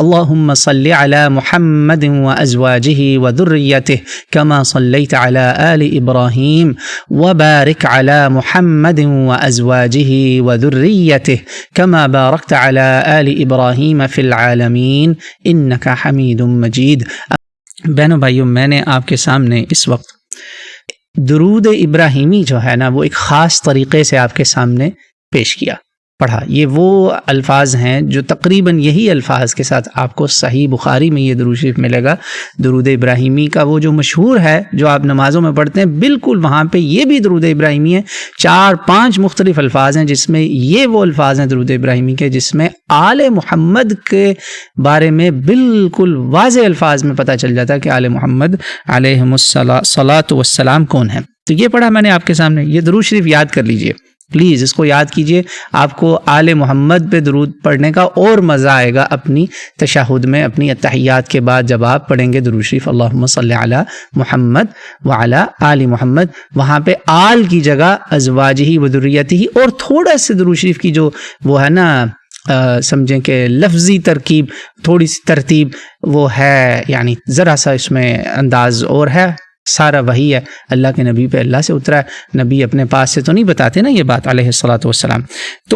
اللهم صل على محمد وأزواجه وذريته كما صليت على آل إبراهيم وبارك على محمد وأزواجه وذريته كما باركت على آل إبراهيم في العالمين إنك حميد مجيد۔ بہنوں بھائیوں، میں نے آپ کے سامنے اس وقت درود ابراہیمی جو ہے نا وہ ایک خاص طریقے سے آپ کے سامنے پیش کیا، پڑھا۔ یہ وہ الفاظ ہیں جو تقریباً یہی الفاظ کے ساتھ آپ کو صحیح بخاری میں یہ درود شریف ملے گا۔ درود ابراہیمی کا وہ جو مشہور ہے جو آپ نمازوں میں پڑھتے ہیں، بالکل وہاں پہ یہ بھی درود ابراہیمی ہے۔ 4-5 مختلف الفاظ ہیں جس میں یہ وہ الفاظ ہیں درود ابراہیمی کے جس میں آل محمد کے بارے میں بالکل واضح الفاظ میں پتہ چل جاتا ہے کہ آل محمد علیہم الصلاۃ والسلام کون ہیں۔ تو یہ پڑھا میں نے آپ کے سامنے۔ یہ درود شریف یاد کر لیجئے، پلیز اس کو یاد کیجئے، آپ کو آل محمد پہ درود پڑھنے کا اور مزہ آئے گا اپنی تشہد میں، اپنی اتحیات کے بعد جب آپ پڑھیں گے درود شریف اللہم صلی علی محمد وعلی آل محمد، وہاں پہ آل کی جگہ ازواجہ و ذریتہ، اور تھوڑا سے درود شریف کی جو وہ ہے نا سمجھیں کہ لفظی ترکیب، تھوڑی سی ترتیب وہ ہے، یعنی ذرا سا اس میں انداز اور ہے، سارا وہی ہے، اللہ کے نبی پہ اللہ سے اترا ہے، نبی اپنے پاس سے تو نہیں بتاتے نا یہ بات علیہ الصلوۃ والسلام۔ تو